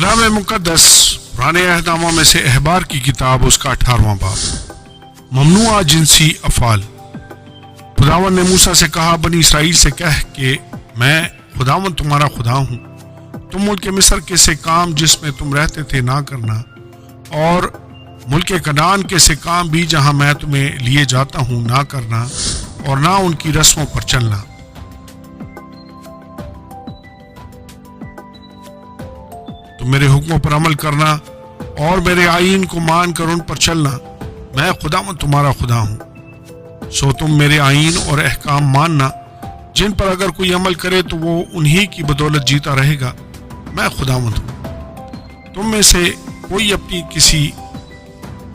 کلام مقدس پرانے عہد نامہ میں سے احبار کی کتاب اس کا 18واں باب، ممنوع جنسی افعال۔ خداوند نے موسیٰ سے کہا، بنی اسرائیل سے کہہ کہ میں خداوند تمہارا خدا ہوں، تم ملک مصر کے سے کام جس میں تم رہتے تھے نہ کرنا، اور ملک کنعان کے سے کام بھی جہاں میں تمہیں لیے جاتا ہوں نہ کرنا، اور نہ ان کی رسموں پر چلنا۔ تم میرے حکموں پر عمل کرنا اور میرے آئین کو مان کر ان پر چلنا، میں خداوند تمہارا خدا ہوں۔ سو تم میرے آئین اور احکام ماننا، جن پر اگر کوئی عمل کرے تو وہ انہی کی بدولت جیتا رہے گا، میں خداوند ہوں۔ تم میں سے کوئی اپنی کسی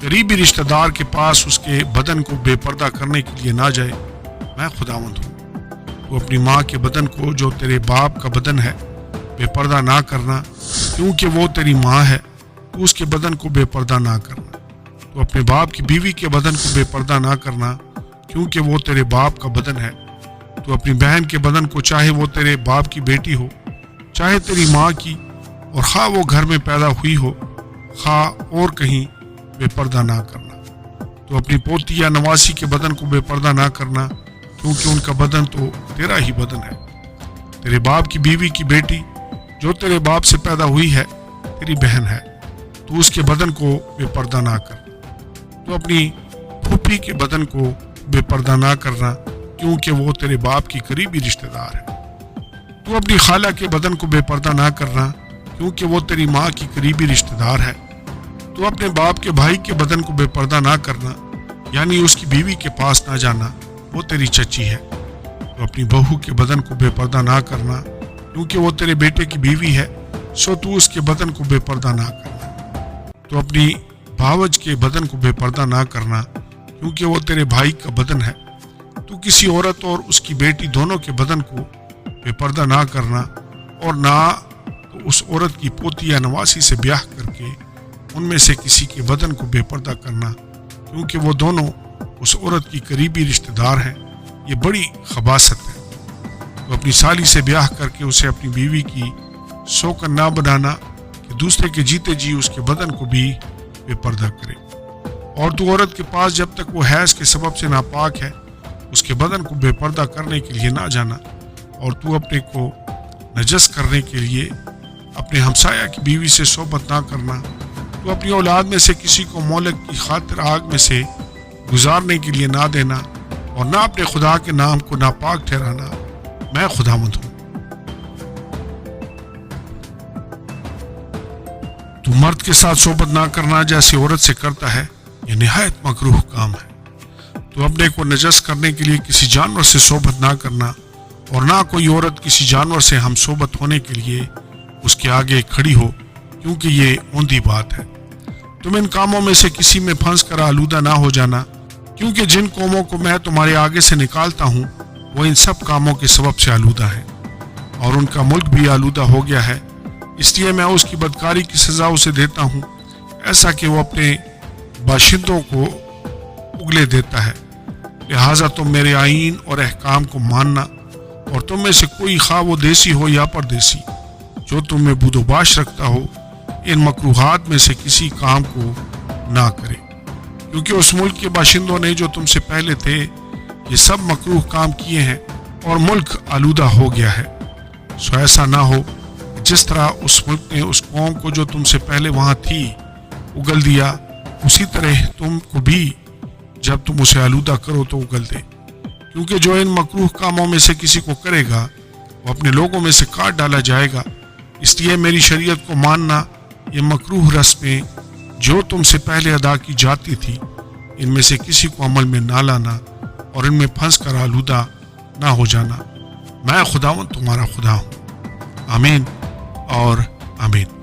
قریبی رشتہ دار کے پاس اس کے بدن کو بے پردہ کرنے کے لیے نہ جائے، میں خداوند ہوں۔ تو اپنی ماں کے بدن کو جو تیرے باپ کا بدن ہے بے پردہ نہ کرنا، کیونکہ وہ تیری ماں ہے، تو اس کے بدن کو بے پردہ نہ کرنا۔ تو اپنے باپ کی بیوی کے بدن کو بے پردہ نہ کرنا، کیونکہ وہ تیرے باپ کا بدن ہے۔ تو اپنی بہن کے بدن کو، چاہے وہ تیرے باپ کی بیٹی ہو، چاہے تیری ماں کی، اور خواہ وہ گھر میں پیدا ہوئی ہو، خواہ اور کہیں، بے پردہ نہ کرنا۔ تو اپنی پوتی یا نواسی کے بدن کو بے پردہ نہ کرنا، کیونکہ ان کا بدن تو تیرا ہی بدن ہے۔ تیرے باپ کی بیوی کی بیٹی جو تیرے باپ سے پیدا ہوئی ہے تیری بہن ہے، تو اس کے بدن کو بے پردہ نہ کر۔ تو اپنی پھوپھی کے بدن کو بے پردہ نہ کرنا، کیونکہ وہ تیرے باپ کی قریبی رشتہ دار ہے۔ تو اپنی خالہ کے بدن کو بے پردہ نہ کرنا، کیونکہ وہ تیری ماں کی قریبی رشتہ دار ہے۔ تو اپنے باپ کے بھائی کے بدن کو بے پردہ نہ کرنا، یعنی اس کی بیوی کے پاس نہ جانا، وہ تیری چچی ہے۔ تو اپنی بہو کے بدن کو بے پردہ نہ کرنا، کیونکہ وہ تیرے بیٹے کی بیوی ہے، سو تو اس کے بدن کو بے پردہ نہ کرنا۔ تو اپنی بھاوج کے بدن کو بے پردہ نہ کرنا، کیونکہ وہ تیرے بھائی کا بدن ہے۔ تو کسی عورت اور اس کی بیٹی دونوں کے بدن کو بے پردہ نہ کرنا، اور نہ تو اس عورت کی پوتی یا نواسی سے بیاہ کر کے ان میں سے کسی کے بدن کو بے پردہ کرنا، کیونکہ وہ دونوں اس عورت کی قریبی رشتہ دار ہیں، یہ بڑی خباثت ہے۔ تو اپنی سالی سے بیاہ کر کے اسے اپنی بیوی کی سوکن نہ بنانا کہ دوسرے کے جیتے جی اس کے بدن کو بھی بے پردہ کرے۔ اور تو عورت کے پاس جب تک وہ حیض کے سبب سے ناپاک ہے اس کے بدن کو بے پردہ کرنے کے لیے نہ جانا، اور تو اپنے کو نجس کرنے کے لیے اپنے ہمسایہ کی بیوی سے صحبت نہ کرنا۔ تو اپنی اولاد میں سے کسی کو مولک کی خاطر آگ میں سے گزارنے کے لیے نہ دینا، اور نہ اپنے خدا کے نام کو ناپاک ٹھہرانا، میں خداوند ہوں۔ تو مرد کے ساتھ صحبت نہ کرنا جیسے عورت سے کرتا ہے، یہ نہایت مکروہ کام ہے۔ تو اپنے کو نجس کرنے کے لیے کسی جانور سے صحبت نہ کرنا، اور نہ کوئی عورت کسی جانور سے ہم صحبت ہونے کے لیے اس کے آگے کھڑی ہو، کیونکہ یہ اوندھی بات ہے۔ تم ان کاموں میں سے کسی میں پھنس کر آلودہ نہ ہو جانا، کیونکہ جن قوموں کو میں تمہارے آگے سے نکالتا ہوں وہ ان سب کاموں کے سبب سے آلودہ ہیں، اور ان کا ملک بھی آلودہ ہو گیا ہے۔ اس لیے میں اس کی بدکاری کی سزا اسے دیتا ہوں، ایسا کہ وہ اپنے باشندوں کو اگلے دیتا ہے۔ لہٰذا تم میرے آئین اور احکام کو ماننا، اور تم میں سے کوئی خواہ وہ دیسی ہو یا پردیسی جو تم میں بود و باش رکھتا ہو، ان مکروہات میں سے کسی کام کو نہ کرے، کیونکہ اس ملک کے باشندوں نے جو تم سے پہلے تھے یہ سب مکروہ کام کیے ہیں، اور ملک آلودہ ہو گیا ہے۔ سو ایسا نہ ہو کہ جس طرح اس ملک نے اس قوم کو جو تم سے پہلے وہاں تھی اگل دیا، اسی طرح تم کو بھی جب تم اسے آلودہ کرو تو اگل دے۔ کیونکہ جو ان مکروہ کاموں میں سے کسی کو کرے گا وہ اپنے لوگوں میں سے کاٹ ڈالا جائے گا۔ اس لیے میری شریعت کو ماننا، یہ مکروہ رسمیں جو تم سے پہلے ادا کی جاتی تھی، ان میں سے کسی کو عمل میں نہ لانا، اور ان میں پھنس کر آلودہ نہ ہو جانا، میں خداوند تمہارا خدا ہوں۔ آمین اور آمین۔